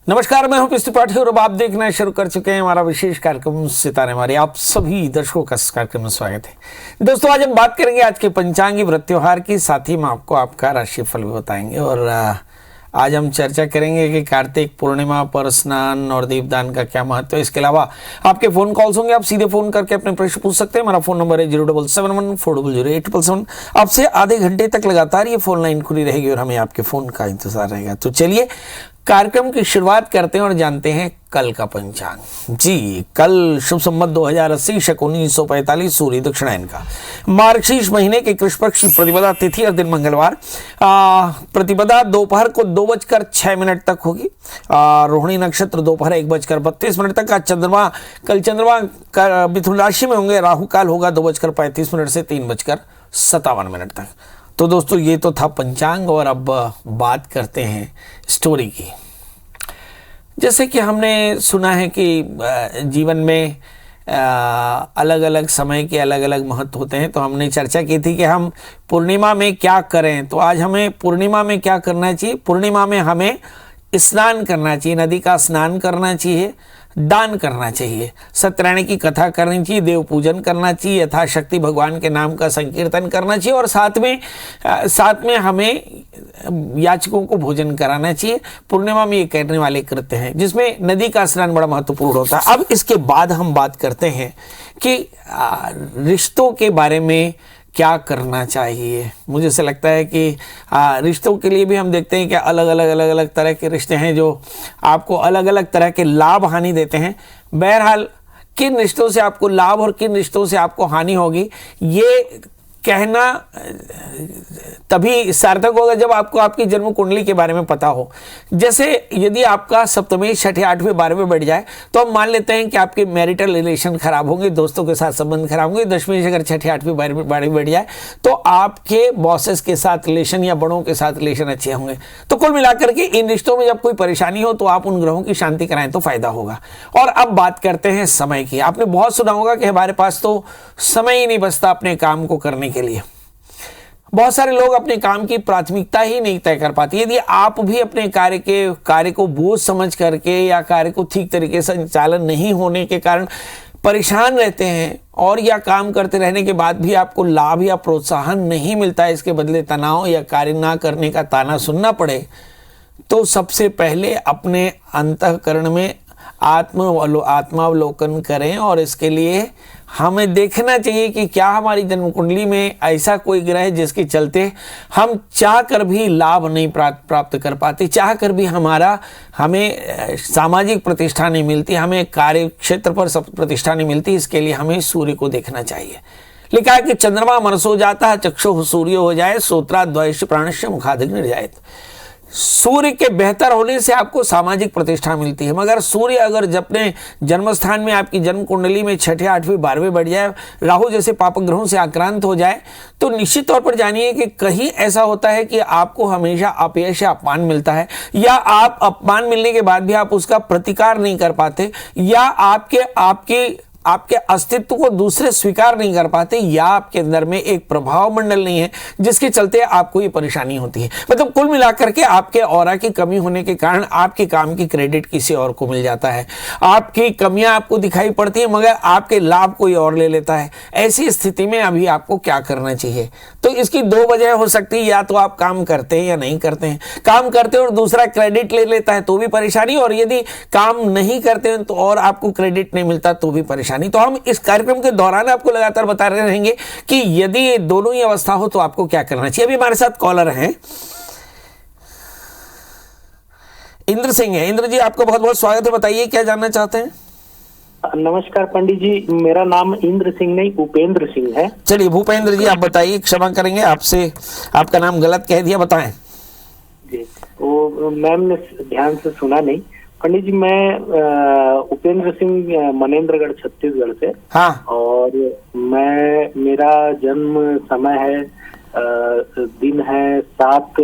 नमस्कार, मैं हूं पिस्टू पाठी और अब आप देखना शुरू कर चुके हैं हमारा विशेष कार्यक्रम सितारे हमारे। आप सभी दर्शकों का इस कार्यक्रम में स्वागत है। दोस्तों, आज हम बात करेंगे आज के पंचांगी व्रत त्योहार की, साथ ही हम आपको आपका राशिफल भी बताएंगे। और आज हम चर्चा करेंगे कि कार्तिक पूर्णिमा पर स्नान और दीपदान का क्या महत्व है। इसके अलावा आपके फोन कॉल्स होंगे, आप सीधे फोन करके अपने प्रश्न पूछ सकते हैं। हमारा फोन नंबर है 07714000877। आपसे आधे घंटे तक लगातार ये फोन लाइन खुली रहेगी और हमें आपके फोन का इंतजार रहेगा। तो चलिए कार्यक्रम की शुरुआत करते हैं और जानते हैं कल का पंचांग। जी, कल शुभ संवत 2080 शक 1945 सूर्य दक्षिणायन का मार्गशीर्ष महीने के कृष्ण पक्ष की प्रतिपदा तिथि और दिन मंगलवार। प्रतिपदा दोपहर को 2:06 तक होगी। रोहिणी नक्षत्र दोपहर 1:32 तक। आज कल चंद्रमा मिथुन राशि में होंगे। राहु काल होगा 2:35 से 3:57 तक। तो दोस्तों, ये तो था पंचांग और अब बात करते हैं स्टोरी की। जैसे कि हमने सुना है कि जीवन में अलग अलग समय के अलग अलग महत्व होते हैं। तो हमने चर्चा की थी कि हम पूर्णिमा में क्या करें। तो आज हमें पूर्णिमा में क्या करना चाहिए। पूर्णिमा में हमें स्नान करना चाहिए, नदी का स्नान करना चाहिए, दान करना चाहिए, सत्यनारायण की कथा करनी चाहिए, देव पूजन करना चाहिए, यथाशक्ति भगवान के नाम का संकीर्तन करना चाहिए और साथ में हमें याचकों को भोजन कराना चाहिए। पूर्णिमा में ये करने वाले कृत्य हैं जिसमें नदी का स्नान बड़ा महत्वपूर्ण होता है। अब इसके बाद हम बात करते हैं कि रिश्तों के बारे में क्या करना चाहिए। मुझे ऐसा लगता है कि रिश्तों के लिए भी हम देखते हैं कि अलग अलग तरह के रिश्ते हैं जो आपको अलग अलग तरह के लाभ हानि देते हैं। बहरहाल, किन रिश्तों से आपको लाभ और किन रिश्तों से आपको हानि होगी, ये कहना तभी सार्थक होगा जब आपको आपकी जन्म कुंडली के बारे में पता हो। जैसे यदि आपका सप्तमी, छठे, 8वें, 12वें बढ़ जाए तो हम मान लेते हैं कि आपके मैरिटल रिलेशन खराब होंगे, दोस्तों के साथ संबंध खराब होंगे। 10वीं से अगर छठे, 8वें, 12वें बढ़ जाए तो आपके बॉसेस के साथ रिलेशन या बड़ों के साथ रिलेशन अच्छे होंगे। तो कुल मिलाकर के इन रिश्तों में जब कोई परेशानी हो तो आप उन ग्रहों की शांति कराएं तो फायदा होगा। और अब बात करते हैं समय की। आपने बहुत सुना होगा कि हमारे पास तो समय ही नहीं बचता अपने काम को करने के लिए। बहुत सारे लोग अपने काम की प्राथमिकता ही नहीं तय कर पाते। यदि आप भी अपने कार्य को बोझ समझ करके या कार्य को ठीक तरीके से संचालन नहीं होने के कारण परेशान रहते हैं और या काम करते रहने के बाद भी आपको लाभ या प्रोत्साहन नहीं मिलता है, इसके बदले तनाव या कार्य ना करने का ताना सुनना पड़े, तो सबसे पहले अपने अंतःकरण में आत्मावलोकन करें। और इसके लिए हमें देखना चाहिए कि क्या हमारी जन्म कुंडली में ऐसा कोई ग्रह है जिसके चलते हम चाह कर भी लाभ नहीं प्राप्त कर पाते, चाह कर भी हमें सामाजिक प्रतिष्ठा नहीं मिलती, हमें कार्य क्षेत्र पर सब प्रतिष्ठा नहीं मिलती। इसके लिए हमें सूर्य को देखना चाहिए। लिखा है कि चंद्रमा मनसो जाता है, चक्षु सूर्य हो जाए, सोत्रा द्वैष प्राणश्य मुखादिक निर्जायत। सूर्य के बेहतर होने से आपको सामाजिक प्रतिष्ठा मिलती है, मगर सूर्य अगर अपने जन्म स्थान में आपकी जन्म कुंडली में छठे, 8वें, 12वें बढ़ जाए, राहु जैसे पापक ग्रहों से आक्रांत हो जाए, तो निश्चित तौर पर जानिए कि कहीं ऐसा होता है कि आपको हमेशा अपयश या अपमान मिलता है, या आप अपमान मिलने के बाद भी आप उसका प्रतिकार नहीं कर पाते, या आपके अस्तित्व को दूसरे स्वीकार नहीं कर पाते, या आपके अंदर में एक प्रभाव मंडल नहीं है जिसके चलते आपको ये परेशानी होती है। मतलब कुल मिलाकर के आपके ऑरा की कमी होने के कारण आपके काम की क्रेडिट किसी और को मिल जाता है, आपकी कमियां आपको दिखाई पड़ती है मगर आपके लाभ कोई और ले लेता है। ऐसी स्थिति में अभी आपको क्या करना चाहिए? तो इसकी दो वजह हो सकती है, या तो आप काम करते हैं या नहीं करते हैं। काम करते हैं और दूसरा क्रेडिट ले लेता है तो भी परेशानी, और यदि काम नहीं करते हैं तो और आपको क्रेडिट नहीं मिलता तो भी परेशानी। तो हम इस कार्यक्रम के दौरान आपको लगातार बता रहे रहेंगे कि यदि ये दोनों ही अवस्था हो तो आपको क्या करना चाहिए। अभी हमारे साथ कॉलर हैं, इंद्र सिंह है। इंद्र जी, आपका बहुत बहुत स्वागत है। बताइए क्या जानना चाहते हैं। नमस्कार पंडित जी, मेरा नाम इंद्र सिंह नहीं भूपेंद्र सिंह है। चलिए भूपेंद्र जी, आप बताइए। क्षमा करेंगे, आपसे आपका नाम गलत कह दिया, बताएं जी। वो मैम ने ध्यान से सुना नहीं। पंडित जी, मैं उपेंद्र सिंह मनेन्द्रगढ़ छत्तीसगढ़ से। हाँ। और मेरा जन्म समय है, दिन है 7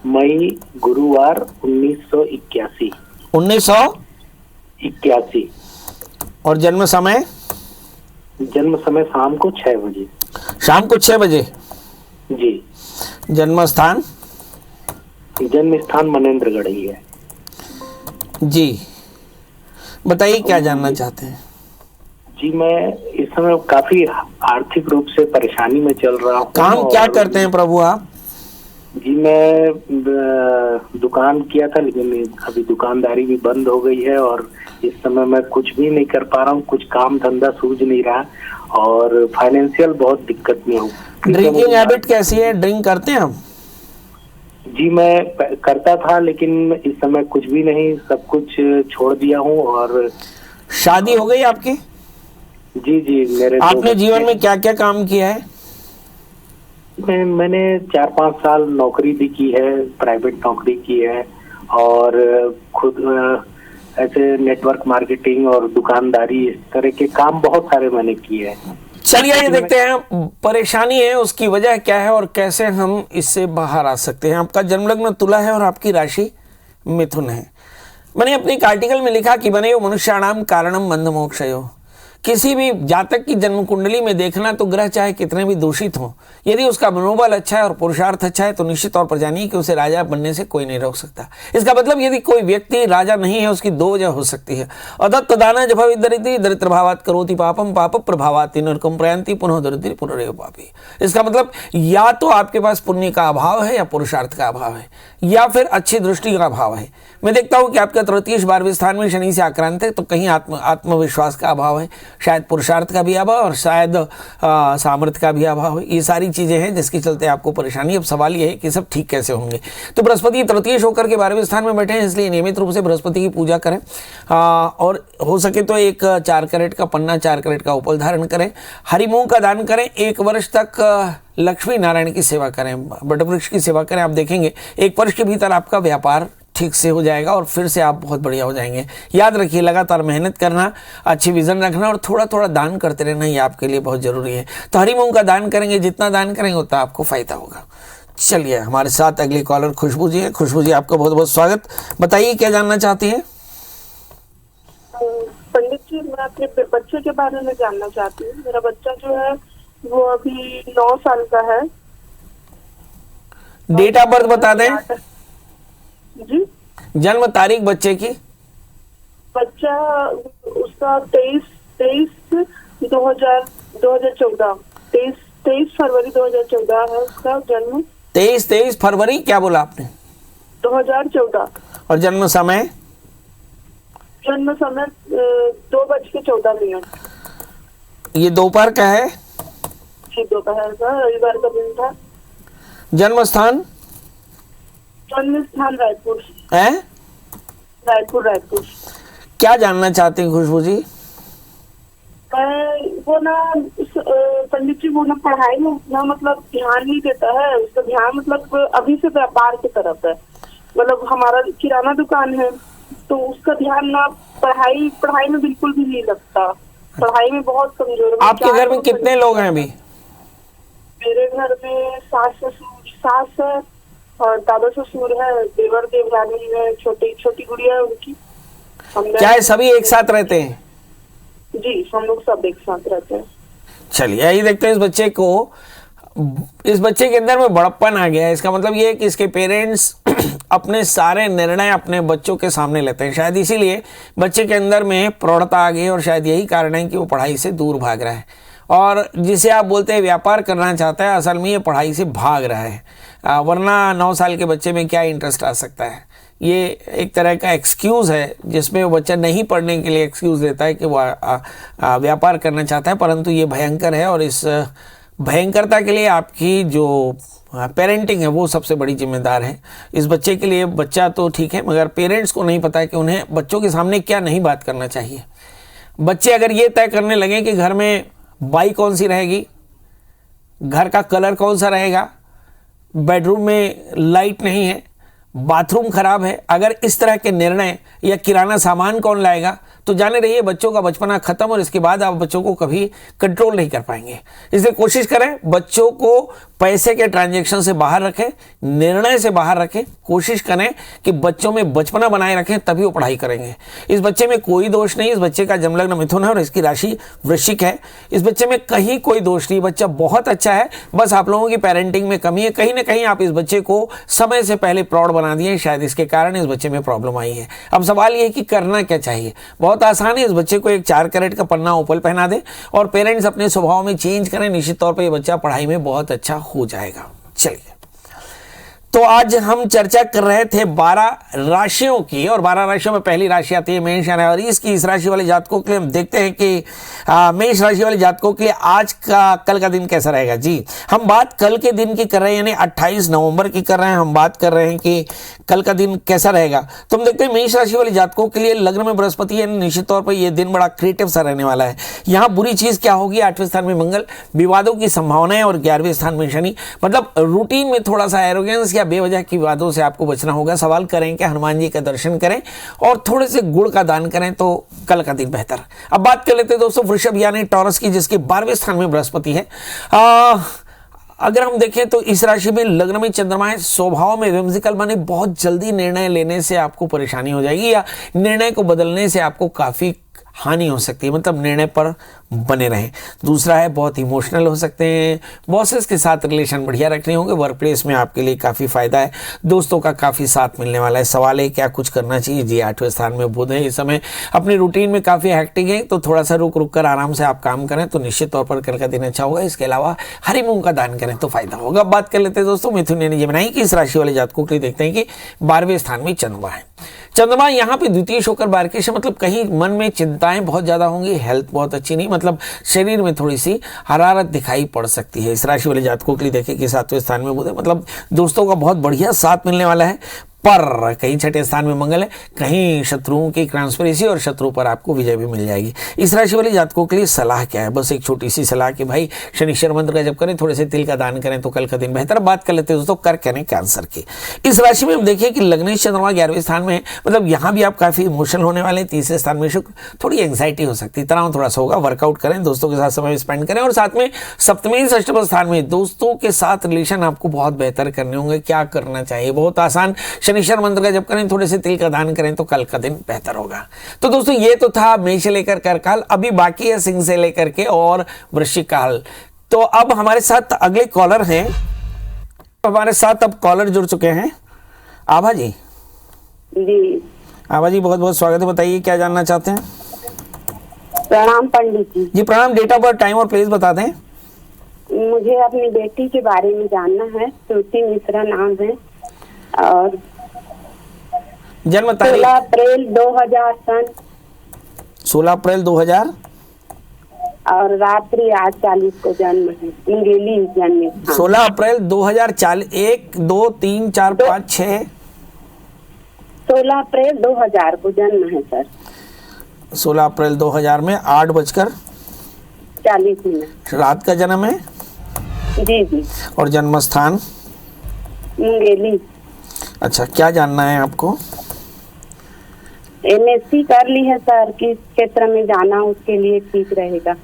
मई गुरुवार 1981। 1981। और जन्म समय? जन्म समय शाम को 6 बजे। शाम को 6 बजे जी। जन्म स्थान? जन्म स्थान मनेन्द्रगढ़ ही है। जी, बताइए क्या जानना चाहते हैं। जी, मैं इस समय काफी आर्थिक रूप से परेशानी में चल रहा हूँ। काम क्या करते हैं प्रभु आप? जी, मैं दुकान किया था, लेकिन अभी दुकानदारी भी बंद हो गई है और इस समय मैं कुछ भी नहीं कर पा रहा हूँ, कुछ काम धंधा सूझ नहीं रहा और फाइनेंशियल बहुत दिक्कत में हूँ। ड्रिंकिंग हैबिट कैसी है, ड्रिंक करते हैं आप? जी, मैं करता था, लेकिन इस समय कुछ भी नहीं, सब कुछ छोड़ दिया हूँ। और शादी हो गई आपकी? जी जी, मेरे आपने जीवन में क्या क्या काम किया है? मैंने 4-5 साल नौकरी भी की है, प्राइवेट नौकरी की है और खुद ऐसे नेटवर्क मार्केटिंग और दुकानदारी, इस तरह के काम बहुत सारे मैंने किए हैं। चलिए ये देखते हैं परेशानी है उसकी वजह क्या है और कैसे हम इससे बाहर आ सकते हैं। आपका जन्म लग्न तुला है और आपकी राशि मिथुन है। मैंने अपने एक आर्टिकल में लिखा कि बने मनुष्याणाम कारणम बंध मोक्षयो। किसी भी जातक की जन्म कुंडली में देखना तो ग्रह चाहे कितने भी दूषित हों, यदि उसका मनोबल अच्छा है और पुरुषार्थ अच्छा है तो निश्चित तौर पर जानिए कि उसे राजा बनने से कोई नहीं रोक सकता। इसका मतलब यदि कोई व्यक्ति राजा नहीं है उसकी दो वजह हो सकती है। अदत्त दाना जभ दरिद्री दरिद्र भावात करोति पापम पाप प्रभावात नरकम प्रयांति पुनः दरिद्री पुनरेव पापी। इसका मतलब या तो आपके पास पुण्य का अभाव है या पुरुषार्थ का अभाव है या फिर अच्छी दृष्टि का अभाव है। मैं देखता हूं कि आपका तृतीय 12वें स्थान में शनि से आक्रांत है, तो कहीं आत्मविश्वास का अभाव है, शायद पुरुषार्थ का भी अभाव और शायद सामर्थ्य का भी अभाव है। ये सारी चीजें हैं जिसके चलते आपको परेशानी। अब सवाल ये है कि सब ठीक कैसे होंगे। तो बृहस्पति तृतीय होकर के 12वें स्थान में बैठे हैं, इसलिए नियमित रूप से बृहस्पति की पूजा करें और हो सके तो एक 4 कैरेट का पन्ना, 4 कैरेट का उपल धारण करें, हरि मूंग का दान करें, 1 वर्ष तक लक्ष्मी नारायण की सेवा करें, वटवृक्ष की सेवा करें। आप देखेंगे 1 वर्ष के भीतर आपका व्यापार ठीक से हो जाएगा और फिर से आप बहुत बढ़िया हो जाएंगे। याद रखिए, लगातार मेहनत करना, अच्छी विजन रखना और थोड़ा थोड़ा दान करते रहना, ये आपके लिए बहुत जरूरी है। तो हरि मूंग का दान करेंगे, जितना दान करेंगे उतना आपको फायदा होगा। चलिए हमारे साथ अगली कॉलर खुशबू जी हैं। खुशबू जी, आपका बहुत बहुत स्वागत। बताइए क्या जानना चाहती हैं? पंडित जी, मैं अपने बच्चे के बारे में जानना चाहती हूँ। मेरा बच्चा जो है वो अभी 9 साल का है। डेट ऑफ बर्थ बता दें जी। जन्म तारीख बच्चे की। बच्चा उसका 23 फरवरी 2014 है उसका जन्म। 23 फरवरी क्या बोला आपने? 2014। और जन्म समय? जन्म समय 2:14। ये दोपहर का है? जी, दोपहर का, रविवार का दिन था। जन्म स्थान? जन्म स्थान रायपुर है। रायपुर। क्या जानना चाहते हैं खुशबू जी? वो ना पंडित जी, वो ना पढ़ाई में उतना मतलब ध्यान नहीं देता है। उसका ध्यान मतलब अभी से व्यापार की तरफ है। मतलब हमारा किराना दुकान है, तो उसका ध्यान ना पढ़ाई में बिल्कुल भी नहीं लगता। पढ़ाई में बहुत कमजोर है। आपके घर में कितने लोग हैं अभी? मेरे घर में सास है और दादा ससुर है, देवर देवरानी है, छोटी गुड़िया है उनकी। क्या है सभी एक साथ रहते हैं? जी, हम लोग सब एक साथ रहते हैं। चलिए यही देखते हैं। इस बच्चे के अंदर में बड़प्पन आ गया है। इसका मतलब ये है कि इसके पेरेंट्स अपने सारे निर्णय अपने बच्चों के सामने लेते हैं। शायद इसीलिए बच्चे के अंदर में प्रौढ़ता आ गई है और शायद यही कारण है कि वो पढ़ाई से दूर भाग रहा है। और जिसे आप बोलते हैं व्यापार करना चाहता है, असल में ये पढ़ाई से भाग रहा है। वरना 9 साल के बच्चे में क्या इंटरेस्ट आ सकता है? ये एक तरह का एक्सक्यूज़ है जिसमें वो बच्चा नहीं पढ़ने के लिए एक्सक्यूज़ देता है कि वो व्यापार करना चाहता है, परंतु ये भयंकर है और इस भयंकरता के लिए आपकी जो पेरेंटिंग है वो सबसे बड़ी जिम्मेदार है इस बच्चे के लिए। बच्चा तो ठीक है, मगर पेरेंट्स को नहीं पता है कि उन्हें बच्चों के सामने क्या नहीं बात करना चाहिए। बच्चे अगर ये तय करने लगे कि घर में बाइक कौन सी रहेगी, घर का कलर कौन सा रहेगा, बेडरूम में लाइट नहीं है, बाथरूम खराब है, अगर इस तरह के निर्णय, या किराना सामान कौन लाएगा, तो जाने रहिए बच्चों का बचपना खत्म और इसके बाद आप बच्चों को कभी कंट्रोल नहीं कर पाएंगे। इसलिए कोशिश करें बच्चों को पैसे के ट्रांजैक्शन से बाहर रखें, निर्णय से बाहर रखें। कोशिश करें कि बच्चों में बचपना बनाए रखें, तभी वो पढ़ाई करेंगे। इस बच्चे में कोई दोष नहीं, इस बच्चे का जन्मलग्न मिथुन है और इसकी राशि वृश्चिक है। इस बच्चे में कहीं कोई दोष नहीं, बच्चा बहुत अच्छा है, बस आप लोगों की पेरेंटिंग में कमी है। कहीं ना कहीं आप इस बच्चे को समय से पहले प्रौढ़ बना दिए, शायद इसके कारण इस बच्चे में प्रॉब्लम आई है। अब सवाल ये है कि करना क्या चाहिए। बहुत आसान है, इस बच्चे को एक 4 कैरेट का पन्ना ओपल पहना दे और पेरेंट्स अपने स्वभाव में चेंज करें, निश्चित तौर पर यह बच्चा पढ़ाई में बहुत अच्छा हो जाएगा। चलिए, तो आज हम चर्चा कर रहे थे 12 राशियों की और 12 राशियों में पहली राशि आती है मेष यानी और इस राशि वाले जातकों के लिए हम देखते हैं कि मेष राशि वाले जातकों के लिए आज का कल का दिन कैसा रहेगा। जी, हम बात कल के दिन की कर रहे हैं, यानी 28 नवंबर की कर रहे हैं। हम बात कर रहे हैं कि कल का दिन कैसा रहेगा। तो हम देखते हैं मेष राशि वाले जातकों के लिए लग्न में बृहस्पति है, निश्चित तौर पर यह दिन बड़ा क्रिएटिव सा रहने वाला है। यहाँ बुरी चीज क्या होगी, 8वें स्थान में मंगल, विवादों की संभावनाएं और 11वें स्थान में शनि, मतलब रूटीन में थोड़ा सा एरोगेंस या बेवजह की विवादों से आपको बचना होगा। सवाल करें कि हनुमान जी का दर्शन करें और थोड़े से गुड़ का दान करें तो कल का दिन बेहतर। अब बात कर लेते हैं दोस्तों वृषभ यानी टॉरस की, जिसके 12वें स्थान में बृहस्पति है। अगर हम देखें तो इस राशि में लग्न में चंद्रमा है, स्वभाव में व्हिम्सिकल, माने बहुत जल्दी निर्णय लेने से आपको परेशानी हो जाएगी या निर्णय को बदलने से आपको काफी हानि हो सकती है, मतलब निर्णय पर बने रहें। दूसरा है बहुत इमोशनल हो सकते हैं, बॉसेस के साथ रिलेशन बढ़िया रखने होंगे, वर्क प्लेस में आपके लिए काफ़ी फायदा है, दोस्तों का काफ़ी साथ मिलने वाला है। सवाल है क्या कुछ करना चाहिए। जी, 8वें स्थान में बुध है, इस समय अपनी रूटीन में काफ़ी हैक्टिक है, तो थोड़ा सा रुक रुक कर आराम से आप काम करें तो निश्चित तौर पर कल का दिन अच्छा होगा। इसके अलावा हरी मूंग का दान करें तो फायदा होगा। अब बात कर लेते हैं दोस्तों मिथुन यानी जमिनी की इस राशि वाले जातकों के लिए देखते हैं कि 12वें स्थान में चंद्रमा है। चंद्रमा यहाँ पे द्वितीय होकर बारकेश है, मतलब कहीं मन में चिंताएं बहुत ज्यादा होंगी, हेल्थ बहुत अच्छी नहीं, मतलब शरीर में थोड़ी सी हरारत दिखाई पड़ सकती है। इस राशि वाले जातकों के लिए देखें कि 7वें स्थान में बुध है, मतलब दोस्तों का बहुत बढ़िया साथ मिलने वाला है, पर कहीं 6ठे स्थान में मंगल है, कहीं शत्रुओं की ट्रांसपेरेंसी और शत्रु पर आपको विजय भी मिल जाएगी। इस राशि वाले जातकों के लिए सलाह क्या है, बस एक छोटी सी सलाह कि भाई शनिश्चर मंत्र का जप करें, थोड़े से तिल का दान करें तो कल का दिन बेहतर। बात कर लेते हैं दोस्तों कर कहने कैंसर की। इस राशि में हम देखिए कि लग्नेश चंद्रमा 11वें स्थान में है, मतलब यहाँ भी आप काफी इमोशनल होने वाले हैं। 3रे स्थान में शुक्र, थोड़ी एंग्जाइटी हो सकती है, तनाव थोड़ा सा होगा। वर्कआउट करें, दोस्तों के साथ समय स्पेंड करें और साथ में सप्तमी से अष्टम स्थान में दोस्तों के साथ रिलेशन आपको बहुत बेहतर करने होंगे। क्या करना चाहिए, बहुत आसान, शनिश्चर मंत्र का जप करें, थोड़े से तिल का दान करें तो कल का दिन बेहतर होगा। तो दोस्तों ये तो था मेष से लेकर कर काल, अभी बाकी है सिंह से लेकर के और वृश्चिक काल। तो अब हमारे साथ अगले कॉलर हैं, हमारे साथ अब कॉलर जुड़ चुके हैं। आभा जी, आभा जी बहुत बहुत स्वागत है, बताइए क्या जानना चाहते हैं। प्रणाम पंडित जी। जी प्रणाम, डेट ऑफ बर्थ, टाइम और प्लेस बता दें। मुझे अपनी बेटी के बारे में जानना है, श्रुति मिश्रा नाम है और जन्म तारीख 16 अप्रैल 2000 सन 16 अप्रैल 2000 और रात्रि 8:40 को जन्म है, मुंगेली जन्म है। 16 अप्रैल 2040, 1 2 3 4 5 6 16 अप्रैल 2000 को जन्म है सर। 16 अप्रैल 2000 में 8:40 रात का जन्म है। जी जी। और जन्म स्थान मुंगेली। अच्छा, क्या जानना है आपको। MSc कर ली है सर, किस क्षेत्र में जाना उसके लिए ठीक रहेगा।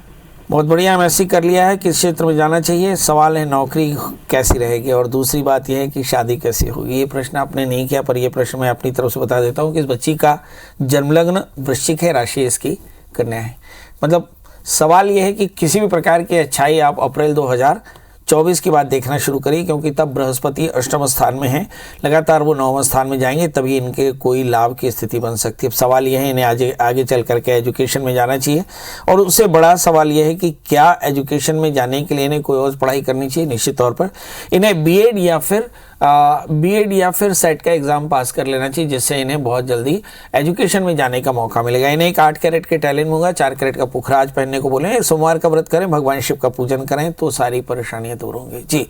बहुत बढ़िया, MSc कर लिया है, किस क्षेत्र में जाना चाहिए। सवाल है नौकरी कैसी रहेगी और दूसरी बात यह है कि शादी कैसी होगी। ये प्रश्न आपने नहीं किया, पर यह प्रश्न मैं अपनी तरफ से बता देता हूँ कि इस बच्ची का जन्मलग्न वृश्चिक है, राशि इसकी कन्या है। मतलब सवाल यह है कि किसी भी प्रकार की अच्छाई आप अप्रैल 2024 के बाद देखना शुरू करिए, क्योंकि तब बृहस्पति अष्टम स्थान में है, लगातार वो 9वें स्थान में जाएंगे, तभी इनके कोई लाभ की स्थिति बन सकती है। अब सवाल यह है इन्हें आगे चल करके एजुकेशन में जाना चाहिए, और उससे बड़ा सवाल यह है कि क्या एजुकेशन में जाने के लिए इन्हें कोई और पढ़ाई करनी चाहिए। निश्चित तौर पर इन्हें बीएड या फिर सेट का एग्जाम पास कर लेना चाहिए, जिससे इन्हें बहुत जल्दी एजुकेशन में जाने का मौका मिलेगा। इन्हें एक 8 कैरेट के टैलेंट होगा, 4 कैरेट का पुखराज पहनने को बोले, सोमवार का व्रत करें, भगवान शिव का पूजन करें तो सारी परेशानियां दूर होंगी। जी,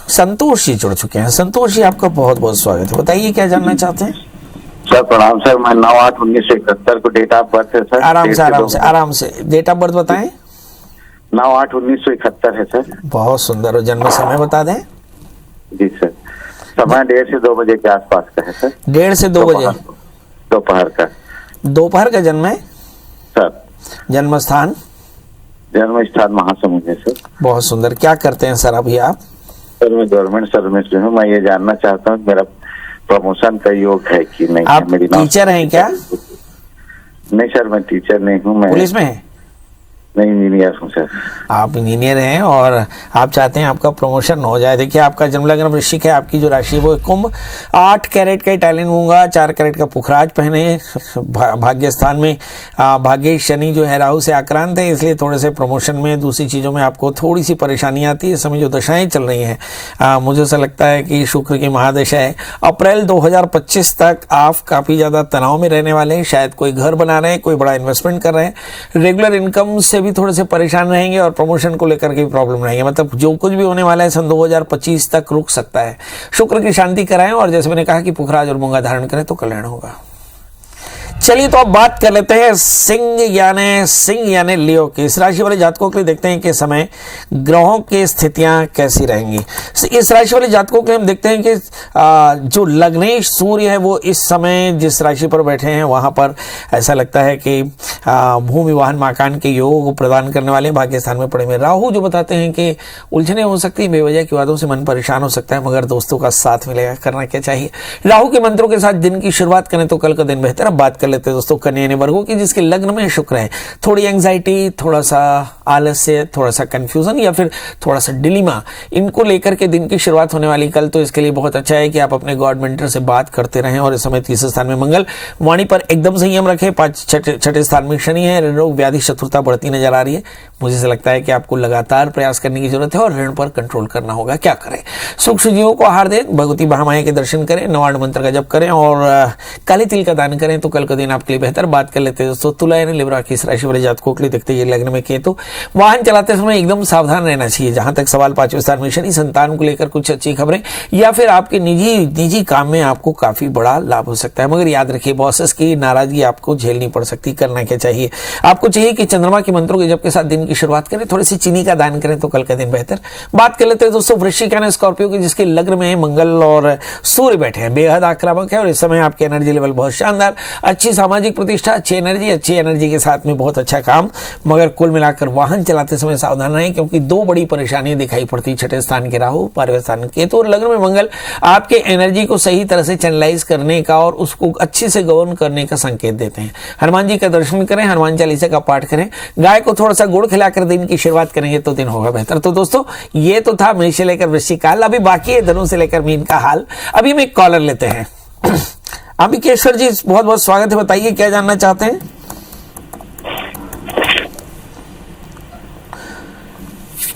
संतोष जी जुड़ चुके हैं। संतोष जी आपका बहुत बहुत स्वागत है, बताइए क्या जानना चाहते हैं। सर प्रणाम सर, मैं 9/8/1971 को डेट ऑफ बर्थ है सर। आराम से डेट ऑफ बर्थ बताएं। 9/8/1971 है सर। बहुत सुंदर। और जन्म समय बता दें। जी सर, समय 1:30 से 2 बजे के आसपास का है सर। 1:30 से 2 बजे दोपहर का। दोपहर का जन्म है। सर जन्म स्थान? जन्म स्थान महासमुंद है सर। बहुत सुंदर। क्या करते हैं सर अभी आप? सर मैं गवर्नमेंट सर्विस में हूँ। मैं ये जानना चाहता हूँ मेरा प्रमोशन का योग है कि नहीं। आप मेरी टीचर हैं क्या? नहीं सर, मैं टीचर नहीं हूँ। मैं पुलिस में हैं? नहीं, इंजीनियर हूँ सर। आप इंजीनियर हैं और आप चाहते हैं आपका प्रमोशन हो जाए। देखिए आपका जन्म लग्न वृश्चिक है, आपकी जो राशि है वो कुंभ। 8 कैरेट का टैलेंट होगा, 4 कैरेट का पुखराज पहने। भाग्य स्थान में भाग्य शनि जो है राहु से आक्रांत है, इसलिए थोड़े से प्रमोशन में दूसरी चीज़ों में आपको थोड़ी सी परेशानी आती है। इस समय जो दशाएं चल रही हैं, मुझे ऐसा लगता है कि शुक्र की महादशा है। अप्रैल 2025 तक आप काफ़ी ज़्यादा तनाव में रहने वाले हैं। शायद कोई घर बना रहे हैं, कोई बड़ा इन्वेस्टमेंट कर रहे हैं, रेगुलर इनकम से भी थोड़े से परेशान रहेंगे और प्रमोशन को लेकर के भी प्रॉब्लम रहेंगे। मतलब जो कुछ भी होने वाला है सन 2025 तक रुक सकता है। शुक्र की शांति कराएं और जैसे मैंने कहा कि पुखराज और मूंगा धारण करें तो कल्याण होगा। चलिए तो अब बात कर लेते हैं सिंह यानी लियो की। इस राशि वाले जातकों के लिए देखते हैं कि समय ग्रहों की स्थितियां कैसी रहेंगी। इस राशि वाले जातकों के लिए हम देखते हैं कि जो लग्नेश सूर्य है वो इस समय जिस राशि पर बैठे हैं वहां पर ऐसा लगता है कि भूमि वाहन मकान के योग प्रदान करने वाले भाग्य स्थान में पड़े हुए। राहु जो बताते हैं कि उलझने हो सकती है, बेवजह की बातों से मन परेशान हो सकता है, मगर दोस्तों का साथ मिलेगा। करना क्या चाहिए? राहु के मंत्रों के साथ दिन की शुरुआत करें तो कल का दिन बेहतर। अब बात कर लेते हैं दोस्तों कन्या यानी वर्गों की, जिसके लग्न में शुक्र है। थोड़ी एंजाइटी, थोड़ा सा आलस्य, थोड़ा सा कंफ्यूजन या फिर थोड़ा सा डिलीमा, इनको लेकर के दिन की शुरुआत होने वाली कल। तो इसके लिए बहुत अच्छा है कि आप अपने गॉड मेंटर से बात करते रहें। और इस समय तीसरे स्थान में मंगल, वाणी पर एकदम संयम रखें। छठे स्थान में शनि है। ऋण रोग व्याधि शत्रुता बढ़ती नजर आ रही है। मुझे ऐसा लगता है कि आपको लगातार प्रयास करने की जरूरत है और ऋण पर कंट्रोल करना होगा। क्या करें? सूक्ष्म जीवों को आहार दें, भगवती महामाया के दर्शन करें, नवार्ण मंत्र का जप करें और काले तिल का दान करें तो कल का दिन आपके लिए बेहतर। बात कर लेते हैं दोस्तों तुला यानी लिब्रा की इस राशि वाले जातकों के लिए देखते हैं लग्न में केतु। वाहन चलाते समय एकदम सावधान रहना चाहिए। जहां तक सवाल पांचवें स्थान में शनि, संतान को लेकर कुछ अच्छी खबरें या फिर आपके निजी काम में आपको काफी बड़ा लाभ हो सकता है। मगर याद रखिए बॉसेस की नाराजगी आपको झेलनी पड़ सकती। करना क्या चाहिए? आपको चाहिए कि चंद्रमा के मंत्रों के जप के साथ दिन की शुरुआत करें, थोड़ी सी चीनी का दान करें तो कल का दिन बेहतर। बात कर लेते हैं दोस्तों वृश्चिक यानी स्कॉर्पियो की, जिसके लग्न में मंगल और सूर्य बैठे हैं। बेहद आक्रामक है और इस समय आपकी एनर्जी लेवल बहुत शानदार, अच्छी सामाजिक प्रतिष्ठा, अच्छी एनर्जी के साथ में बहुत अच्छा काम। मगर कुल मिलाकर वाहन चलाते समय सावधान रहें क्योंकि दो बड़ी परेशानियां दिखाई पड़ती। छठे स्थान के राहु, 12वें स्थान के केतु और लग्न में मंगल आपके एनर्जी को सही तरह से चैनलाइज करने का और उसको अच्छे से गवर्न करने का संकेत देते हैं। हनुमान जी का दर्शन करें, हनुमान चालीसा का पाठ करें, गाय को थोड़ा सा गुड़ खिलाकर दिन की शुरुआत करेंगे तो दिन होगा बेहतर। तो दोस्तों ये तो था मेष से लेकर वृश्चिक काल, अभी बाकी है धनु से लेकर मीन का हाल। अभी हम एक कॉलर लेते हैं। अम्बिकेश्वर जी बहुत बहुत स्वागत है, बताइए क्या जानना चाहते हैं?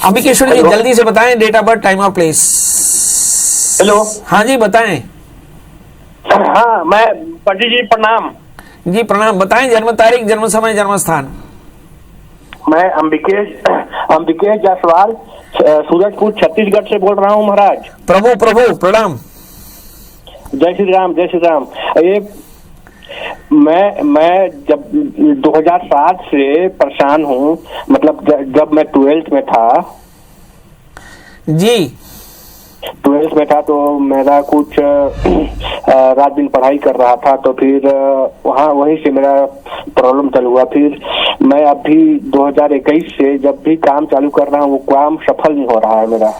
अम्बिकेश्वर जी जल्दी से बताएं डेट ऑफ बर्थ, टाइम और प्लेस। हेलो। हाँ जी बताएं। हाँ मैं पंडित जी प्रणाम। जी प्रणाम, बताएं जन्म तारीख, जन्म समय, जन्म स्थान। मैं अंबिकेश जायसवाल सूरजपुर छत्तीसगढ़ से बोल रहा हूँ महाराज। प्रभु प्रणाम। जय श्री राम, जय श्री राम। ये मैं जब 2007 से परेशान हूँ, मतलब जब मैं 12th में था जी, 12th में था तो मेरा कुछ रात दिन पढ़ाई कर रहा था, तो फिर वहीं से मेरा प्रॉब्लम चालू हुआ। फिर मैं अभी 2021 से जब भी काम चालू कर रहा हूँ वो काम सफल नहीं हो रहा है मेरा।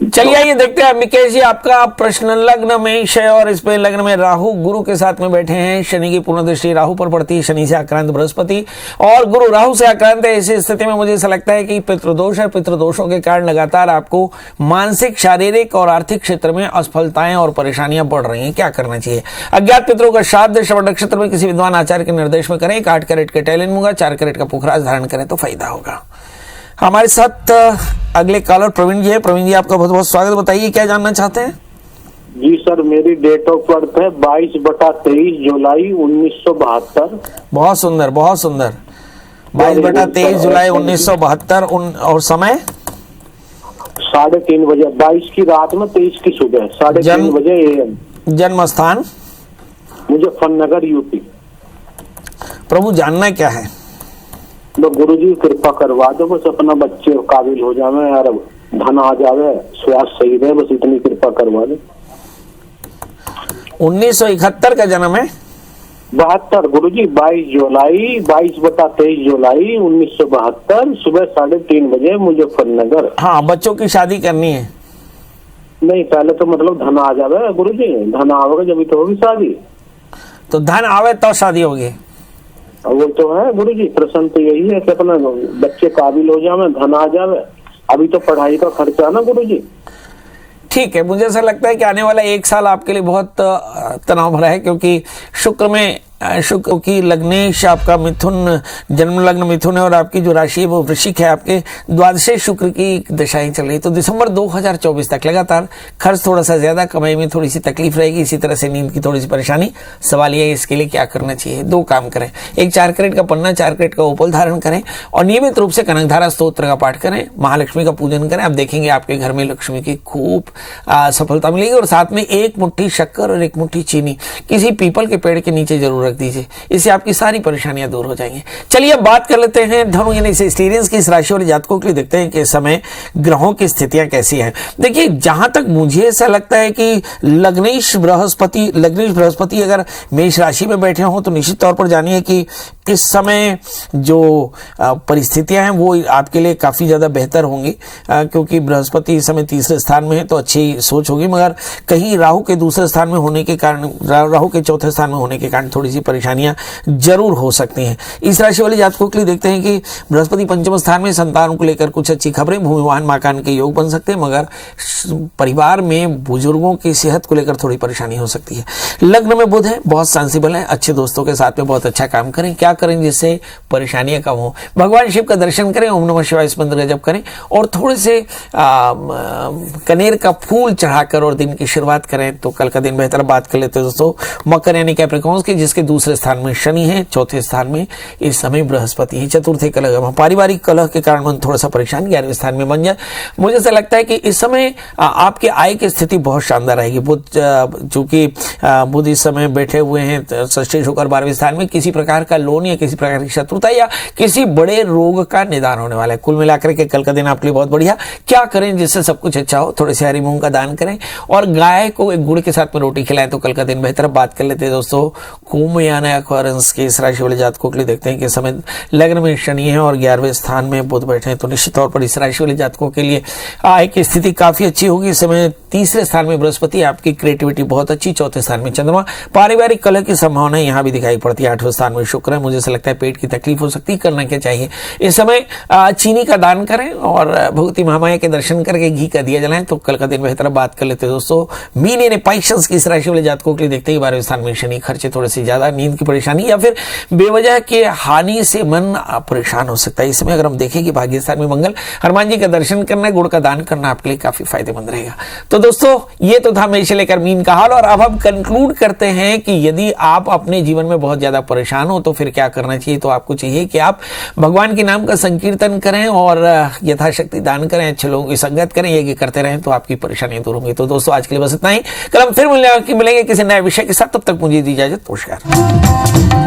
चलिए आइए देखते हैं अम्बिकेश जी, आपका प्रश्न लग्न में है और इस पे लग्न में राहु गुरु के साथ में बैठे हैं। शनि की पूर्ण दृष्टि राहु पर पड़ती है, शनि से आक्रांत बृहस्पति और गुरु राहु से आक्रांत है। इसी स्थिति में मुझे ऐसा लगता है कि पितृदोष है, पितृदोषों के कारण लगातार आपको मानसिक, शारीरिक और आर्थिक क्षेत्र में असफलताएं और परेशानियां बढ़ रही हैं। क्या करना चाहिए? अज्ञात पितरों का श्राद्ध श्रवण नक्षत्र में किसी विद्वान आचार्य के निर्देश में करें। 8 कैरेट के टैलेंट मूंगा, 4 कैरेट का पुखराज धारण करें तो फायदा होगा। हमारे साथ अगले कॉलर प्रवीण जी है। प्रवीण जी आपका बहुत बहुत स्वागत, बताइए क्या जानना चाहते हैं? जी सर, मेरी डेट ऑफ बर्थ है 22/23 जुलाई 1972। बहुत सुंदर, बहुत सुंदर। 22/23 जुलाई 1972 और समय 3:30 बजे, 22 की रात में 23 की सुबह 3:30 बजे AM। जन्म स्थान मुजफ्फरनगर यूपी। प्रभु जानना क्या है? तो गुरुजी कृपा करवा दो, बस अपना बच्चे काबिल हो जावे यार, धन आ जावे, स्वास्थ्य सही रहे, बस इतनी कृपा करवा दो। 1971 का जन्म है। 72 गुरुजी, 22/23 जुलाई 1972 सुबह 3:30 बजे मुजफ्फरनगर। हाँ, बच्चों की शादी करनी है? नहीं, पहले तो मतलब धन आ जावे गुरुजी, धन आवेगा जब तो होगी शादी। तो धन आवे तो शादी होगी? वो तो है गुरुजी, प्रश्न तो यही है कि अपना बच्चे काबिल हो जावे, धन आ जावे। अभी तो पढ़ाई का खर्चा ना गुरुजी। ठीक है, मुझे ऐसा लगता है कि आने वाला 1 साल आपके लिए बहुत तनाव भरा है, क्योंकि शुक्र की लग्नेश आपका मिथुन, जन्म लग्न मिथुन है और आपकी जो राशि है वो वृश्चिक है। आपके द्वादशे शुक्र की दशाएं चल रही, तो दिसंबर 2024 तक लगातार खर्च थोड़ा सा ज्यादा, कमाई में थोड़ी सी तकलीफ रहेगी, इसी तरह से नींद की थोड़ी सी परेशानी। सवाल ये है इसके लिए क्या करना चाहिए? 2 काम करें। एक 4 कैरेट का पन्ना, 4 कैरेट का ओपल धारण करें और नियमित रूप से कनकधारा स्तोत्र का पाठ करें, महालक्ष्मी का पूजन करें। आप देखेंगे आपके घर में लक्ष्मी की खूब सफलता मिलेगी। और साथ में 1 मुट्ठी शक्कर और 1 मुट्ठी चीनी किसी पीपल के पेड़ के नीचे जरूर रख दीजिए, इससे आपकी सारी परेशानियां दूर हो जाएंगी। चलिए अब बात कर लेते हैं धनु यानी इस एक्सपीरियंस की इस राशि वाले जातकों के लिए। देखते हैं कि इस समय ग्रहों की स्थितियां कैसी हैं। देखिए, जहां तक मुझे ऐसा लगता है कि लग्नेश बृहस्पति अगर मेष राशि में बैठे हों तो निश्चित तौर पर जानिए कि इस समय जो परिस्थितियां हैं वो आपके लिए काफी ज्यादा बेहतर होंगी, क्योंकि बृहस्पति इस समय तीसरे स्थान में है तो अच्छी सोच होगी। मगर कहीं राहु के दूसरे स्थान में होने के कारण, राहु के चौथे स्थान में होने के कारण थोड़ी सी परेशानियां जरूर हो सकती हैं। इस राशि वाले जातकों के लिए देखते हैं कि बृहस्पति पंचम स्थान में, संतान को लेकर कुछ अच्छी खबरें, भूमि वाहन मकान के योग बन सकते हैं, मगर परिवार में बुजुर्गों की सेहत को लेकर थोड़ी परेशानी हो सकती है। लग्न में बुध है, बहुत सेंसिबल है, अच्छे दोस्तों के साथ में बहुत अच्छा काम करें। क्या करें जिससे परेशानियां कम हो? भगवान शिव का दर्शन करें, ओम नमः शिवाय इस मंत्र का जप करें और थोड़े से कनेर का फूल चढ़ाकर और दिन की शुरुआत करें तो कल का दिन बेहतर। बात कर लेते हैं दोस्तों मकर यानी कैप्रिकॉर्न्स की, जिसके दूसरे स्थान में शनि है, चौथे स्थान में इस समय बृहस्पति है, चतुर्थे कलह, पारिवारिक कलह के कारण मन थोड़ा सा परेशान 11वें स्थान में बन जाए। मुझे ऐसा लगता है कि इस समय आपके आय की स्थिति बहुत शानदार रहेगी। बुध, चूंकि बुध इस समय बैठे हुए हैं षष्ठी होकर 12वें स्थान में, किसी प्रकार का लोन या किसी प्रकार की शत्रुता या किसी बड़े रोग का निदान होने वाला है। कुल मिलाकर के कल का दिन आपके लिए बहुत बढ़िया। क्या करें जिससे सब कुछ अच्छा हो? थोड़े से हरी मूंग का दान करें और गाय को एक गुड़ के साथ में रोटी खिलाएं तो कल का दिन बेहतर। बात कर लेते हैं दोस्तों कुंभ यानी एक्वेरियस के इस राशि वाले जातकों के लिए। देखते हैं कि समय लग्न में शनि है और 11वें स्थान में बुध बैठे हैं, तो निश्चित तौर पर इस राशि वाले जातकों के लिए आय की स्थिति काफी अच्छी होगी। इस समय तीसरे स्थान में बृहस्पति, आपकी क्रिएटिविटी बहुत अच्छी, चौथे स्थान में चंद्रमा, पारिवारिक कलह की संभावना यहां भी दिखाई पड़ती है। 8वें स्थान में शुक्र है, मुझे ऐसा लगता है पेट की तकलीफ हो सकती है। करना क्या चाहिए इस समय? चीनी का दान करें और भगवती महामाया के दर्शन करके घी का दिया जलाएं तो कल का दिन बेहतर। बात कर लेते हैं दोस्तों मीन यानी पाइसेंस की इस राशि वाले जातकों के लिए। देखते हैं 12वें स्थान में शनि, खर्चे थोड़े से ज्यादा, नींद की परेशानी या फिर बेवजह के हानि से मन परेशान हो सकता है। इसमें अगर हम देखें कि भाग्य स्थान में मंगल, हनुमान जी का दर्शन करना, गुड़ का दान करना आपके लिए काफी फायदेमंद रहेगा। तो दोस्तों ये तो था मेष लेकर मीन का हाल, और अब हम कंक्लूड करते हैं कि यदि आप अपने जीवन में बहुत ज्यादा परेशान हो तो फिर क्या करना चाहिए। तो आपको चाहिए कि आप भगवान के नाम का संकीर्तन करें और यथाशक्ति दान करें, अच्छे लोगों की संगत करें, ये करते रहें तो आपकी परेशानियां दूर होंगी। तो दोस्तों आज के लिए बस इतना ही। कल हम फिर मिलेंगे किसी नए विषय के साथ, तब तक मुझे दी इजाजत। नमस्कार।